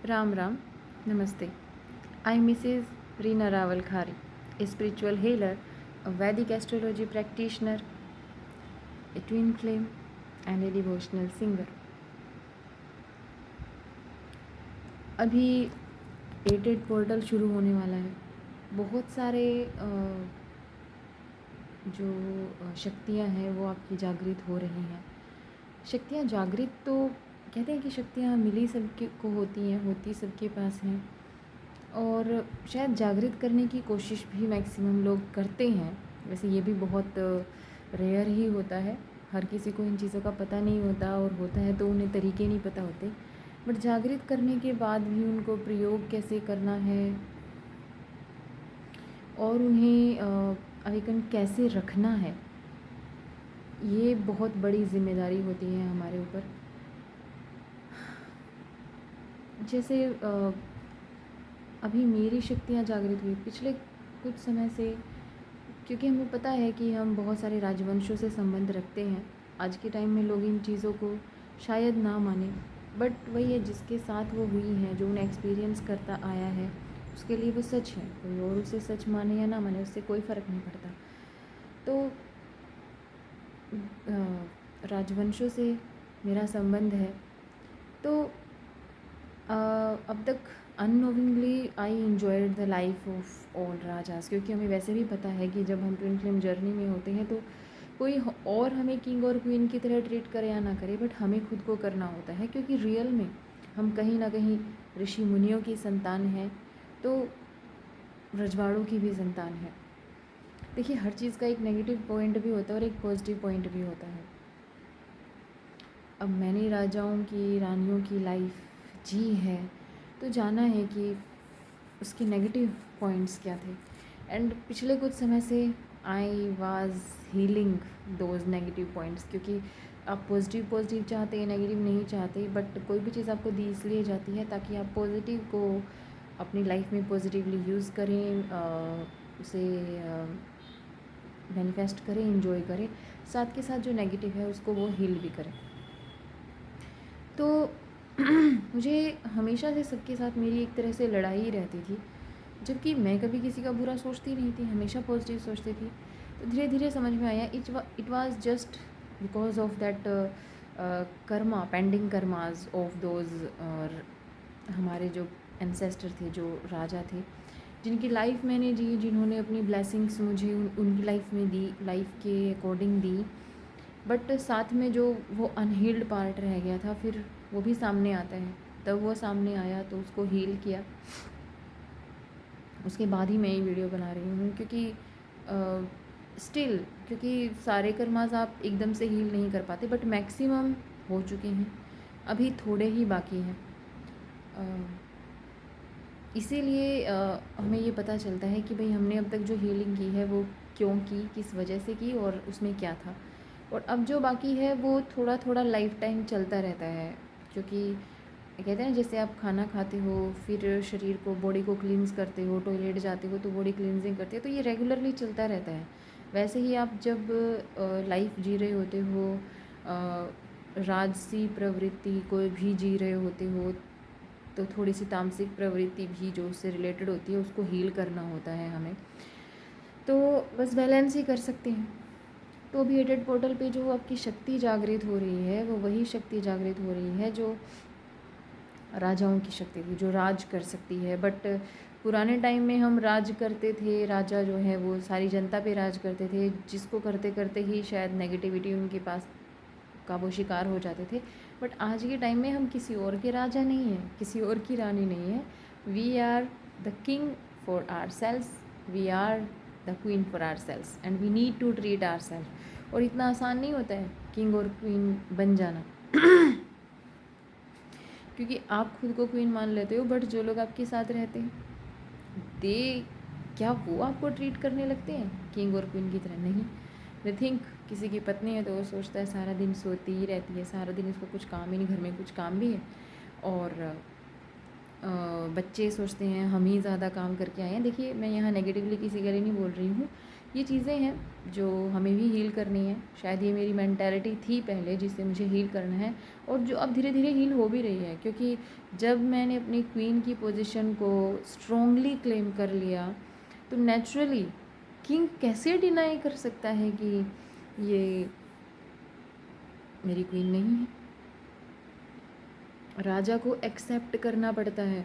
Ram Ram, Namaste. I'm Mrs. Reena Rawal Khari, a spiritual healer, a Vedic astrology practitioner, a twin flame, and a devotional singer. अभी एटेड portal शुरू होने वाला है। बहुत सारे जो शक्तियाँ हैं वो आपकी जागृत हो रही हैं। शक्तियाँ जागृत तो कहते हैं कि शक्तियाँ मिली सबके को होती सबके पास हैं, और शायद जागृत करने की कोशिश भी मैक्सिमम लोग करते हैं। वैसे ये भी बहुत रेयर ही होता है, हर किसी को इन चीज़ों का पता नहीं होता, और होता है तो उन्हें तरीके नहीं पता होते। बट जागृत करने के बाद भी उनको प्रयोग कैसे करना है और उन्हें अवेकन कैसे रखना है, ये बहुत बड़ी जिम्मेदारी होती है हमारे ऊपर। जैसे अभी मेरी शक्तियाँ जागृत हुई पिछले कुछ समय से, क्योंकि हमें पता है कि हम बहुत सारे राजवंशों से संबंध रखते हैं। आज के टाइम में लोग इन चीज़ों को शायद ना माने, बट वही है, जिसके साथ वो हुई हैं, जो उन्हें एक्सपीरियंस करता आया है, उसके लिए वो सच है। कोई और उसे सच माने या ना माने, उससे कोई फ़र्क नहीं पड़ता। तो राजवंशों से मेरा संबंध है, तो अब तक unknowingly I enjoyed the life of all rajas, क्योंकि हमें वैसे भी पता है कि जब हम ट्विन फ्लेम जर्नी में होते हैं तो कोई और हमें किंग और क्वीन की तरह ट्रीट करे या ना करे, बट हमें खुद को करना होता है, क्योंकि रियल में हम कहीं ना कहीं ऋषि मुनियों की संतान हैं, तो रजवाड़ों की भी संतान है। देखिए, हर चीज़ का एक नेगेटिव पॉइंट भी होता है और एक पॉजिटिव पॉइंट भी होता है। अब मैंने राजाओं की, रानियों की लाइफ जी है, तो जाना है कि उसके नेगेटिव पॉइंट्स क्या थे। एंड पिछले कुछ समय से I was healing those negative points, क्योंकि आप पॉजिटिव चाहते हैं, नेगेटिव नहीं चाहते, बट कोई भी चीज़ आपको दी इसलिए जाती है ताकि आप पॉजिटिव को अपनी लाइफ में पॉजिटिवली यूज़ करें, उसे मैनिफेस्ट करें, इंजॉय करें, साथ के साथ जो नेगेटिव है उसको वो हील भी करें। तो मुझे हमेशा से सबके साथ मेरी एक तरह से लड़ाई रहती थी, जबकि मैं कभी किसी का बुरा सोचती नहीं थी, हमेशा पॉजिटिव सोचती थी। तो धीरे धीरे समझ में आया it was just because of that karma, pending karmas of those, और हमारे जो एंसेस्टर थे, जो राजा थे, जिनकी लाइफ मैंने जी, जिन्होंने अपनी ब्लेसिंग्स मुझे उनकी लाइफ में दी, लाइफ के अकॉर्डिंग दी, बट साथ में जो वो अनहील्ड पार्ट रह गया था, फिर वो भी सामने आता है। तब वो सामने आया तो उसको हील किया, उसके बाद ही मैं ये वीडियो बना रही हूँ, क्योंकि स्टिल, क्योंकि सारे कर्मास आप एकदम से हील नहीं कर पाते, बट मैक्सिमम हो चुके हैं, अभी थोड़े ही बाकी हैं। इसीलिए हमें ये पता चलता है कि भाई हमने अब तक जो हीलिंग की है वो क्यों की, किस वजह से की, और उसमें क्या था। और अब जो बाकी है वो थोड़ा थोड़ा लाइफ टाइम चलता रहता है, क्योंकि कहते हैं जैसे आप खाना खाते हो, फिर शरीर को, बॉडी को क्लींस करते हो, टॉयलेट जाते हो तो बॉडी क्लींजिंग करते हो, तो ये रेगुलरली चलता रहता है। वैसे ही आप जब लाइफ जी रहे होते हो, राजसी प्रवृत्ति कोई भी जी रहे होते हो, तो थोड़ी सी तामसिक प्रवृत्ति भी जो उससे रिलेटेड होती है उसको हील करना होता है हमें, तो बस बैलेंस ही कर सकते हैं। तो अभी एडेड पोर्टल पे जो आपकी शक्ति जागृत हो रही है, वो वही शक्ति जागृत हो रही है जो राजाओं की शक्ति थी, जो राज कर सकती है। बट पुराने टाइम में हम राज करते थे, राजा जो है वो सारी जनता पे राज करते थे, जिसको करते करते ही शायद नेगेटिविटी उनके पास का वो शिकार हो जाते थे। बट आज के टाइम में हम किसी और के राजा नहीं हैं, किसी और की रानी नहीं है। We are the king for ourselves, we are the queen for ourselves, and we need to treat our self. और इतना आसान नहीं होता है किंग और क्वीन बन जाना क्योंकि आप खुद को क्वीन मान लेते हो, बट जो लोग आपके साथ रहते हैं, दे क्या वो आपको ट्रीट करने लगते हैं किंग और क्वीन की तरह? नहीं। दे थिंक, किसी की पत्नी है तो वो सोचता है सारा दिन सोती ही रहती है, सारा दिन इसको कुछ काम ही नहीं, घर में कुछ काम भी है, और बच्चे सोचते हैं हम ही ज़्यादा काम करके आए हैं। देखिए, मैं यहाँ नेगेटिवली किसी के लिए नहीं बोल रही हूँ, ये चीज़ें हैं जो हमें भी हील करनी है। शायद ये मेरी मेंटालिटी थी पहले जिससे मुझे हील करना है, और जो अब धीरे धीरे हील हो भी रही है, क्योंकि जब मैंने अपनी क्वीन की पोजीशन को स्ट्रांगली क्लेम कर लिया तो नेचुरली किंग कैसे डिनाई कर सकता है कि ये मेरी क्वीन नहीं है। राजा को एक्सेप्ट करना पड़ता है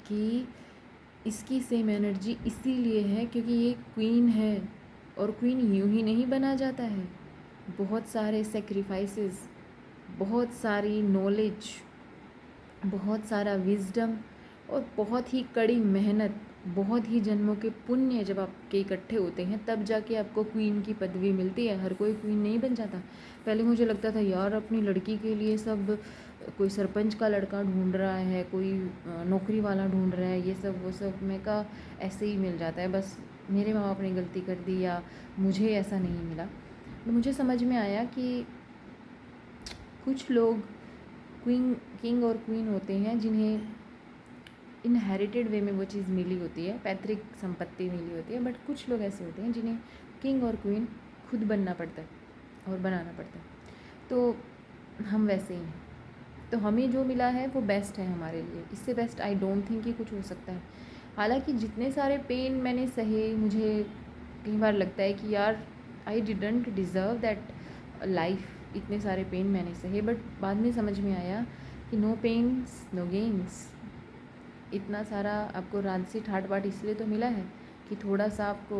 कि इसकी सेम एनर्जी इसीलिए है क्योंकि ये क्वीन है, और क्वीन यूं ही नहीं बना जाता है। बहुत सारे सेक्रीफाइसेस, बहुत सारी नॉलेज, बहुत सारा विजडम और बहुत ही कड़ी मेहनत, बहुत ही जन्मों के पुण्य जब आपके इकट्ठे होते हैं तब जाके आपको क्वीन की पदवी मिलती है। हर कोई क्वीन नहीं बन जाता। पहले मुझे लगता था यार अपनी लड़की के लिए सब कोई सरपंच का लड़का ढूंढ रहा है, कोई नौकरी वाला ढूंढ रहा है, ये सब वो सब। मैं का ऐसे ही मिल जाता है, बस मेरे माँ बाप ने गलती कर दी या मुझे ऐसा नहीं मिला। तो मुझे समझ में आया कि कुछ लोग किंग और क्वीन होते हैं जिन्हें इनहेरिटेड वे में वो चीज़ मिली होती है, पैतृक संपत्ति मिली होती है, बट कुछ लोग ऐसे होते हैं जिन्हें किंग और क्वीन खुद बनना पड़ता है और बनाना पड़ता है। तो हम वैसे ही हैं। तो हमें जो मिला है वो बेस्ट है हमारे लिए, इससे बेस्ट आई डोंट थिंक कि कुछ हो सकता है। हालांकि जितने सारे पेन मैंने सहे, मुझे कई बार लगता है कि यार I didn't deserve that life. इतने सारे पेन मैंने सहे, बट बाद में समझ में आया कि नो पेन्स नो गेम्स। इतना सारा आपको राजसी ठाट बाट इसलिए तो मिला है कि थोड़ा सा आपको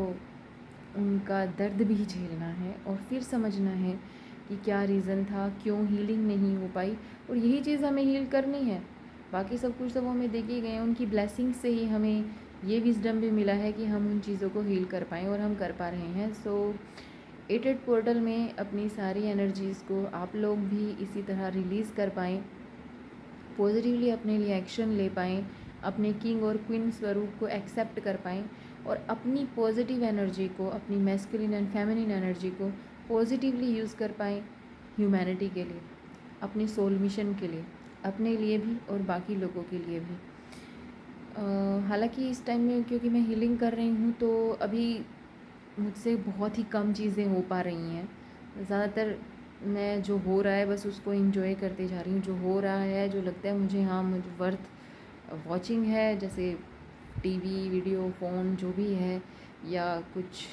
उनका दर्द भी झेलना है और फिर समझना है कि क्या रीज़न था, क्यों हीलिंग नहीं हो पाई, और यही चीज़ हमें हील करनी है। बाकी सब कुछ तो वो हमें दे के गए हैं, उनकी ब्लेसिंग से ही हमें ये विजडम भी मिला है कि हम उन चीज़ों को हील कर पाएँ, और हम कर पा रहे हैं। सो 88 पोर्टल में अपनी सारी एनर्जीज़ को आप लोग भी इसी तरह रिलीज़ कर पाएँ, पॉजिटिवली अपने लिए एक्शन ले पाएँ, अपने किंग और क्वीन स्वरूप को एक्सेप्ट कर पाएँ, और अपनी पॉजिटिव एनर्जी को, अपनी मैस्कुलिन एंड फेमिनिन एनर्जी को पॉजिटिवली यूज़ कर पाएँ ह्यूमैनिटी के लिए, अपने सोल मिशन के लिए, अपने लिए भी और बाकी लोगों के लिए भी। हालांकि इस टाइम में क्योंकि मैं हीलिंग कर रही हूँ तो अभी मुझसे बहुत ही कम चीज़ें हो पा रही हैं। ज़्यादातर मैं जो हो रहा है बस उसको एंजॉय करते जा रही हूँ। जो हो रहा है, जो लगता है मुझे हाँ मुझे वर्थ वॉचिंग है, जैसे टीवी, वीडियो, फ़ोन जो भी है, या कुछ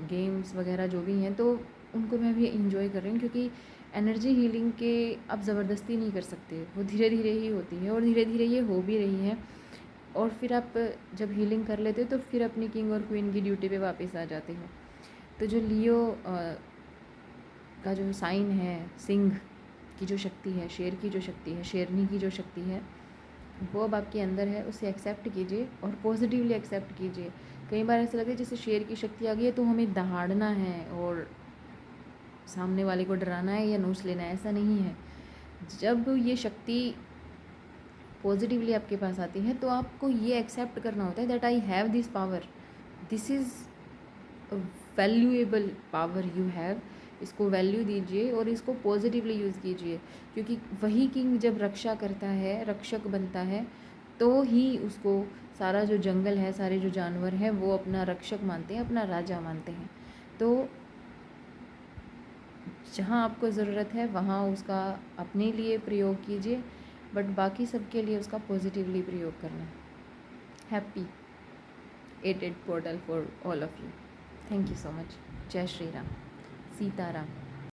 गेम्स वगैरह जो भी हैं, तो उनको मैं भी एंजॉय कर रही हूँ। क्योंकि एनर्जी हीलिंग के आप ज़बरदस्ती नहीं कर सकते, वो धीरे धीरे ही होती है, और धीरे धीरे ये हो भी रही है। और फिर आप जब हीलिंग कर लेते हो तो फिर अपनी किंग और क्वीन की ड्यूटी पे वापस आ जाते हो। तो जो लियो का जो साइन है, सिंह की जो शक्ति है, शेर की जो शक्ति है, शेरनी की जो शक्ति है, वो अब आपके अंदर है। उसे एक्सेप्ट कीजिए और पॉजिटिवली एक्सेप्ट कीजिए। कई बार ऐसा लगता है जैसे शेर की शक्ति आ गई है तो हमें दहाड़ना है और सामने वाले को डराना है या नोच लेना है, ऐसा नहीं है। जब ये शक्ति पॉजिटिवली आपके पास आती है तो आपको ये एक्सेप्ट करना होता है that I have this power, this is valuable power you have. इसको वैल्यू दीजिए और इसको पॉजिटिवली यूज़ कीजिए, क्योंकि वही किंग जब रक्षा करता है, रक्षक बनता है, तो ही उसको सारा जो जंगल है, सारे जो जानवर हैं वो अपना रक्षक मानते हैं, अपना राजा मानते हैं। तो जहाँ आपको ज़रूरत है वहाँ उसका अपने लिए प्रयोग कीजिए, बट बाकी सबके लिए उसका पॉजिटिवली प्रयोग करना है। Happy 88 portal for all of you. Thank you so much. जय श्री राम, सीताराम।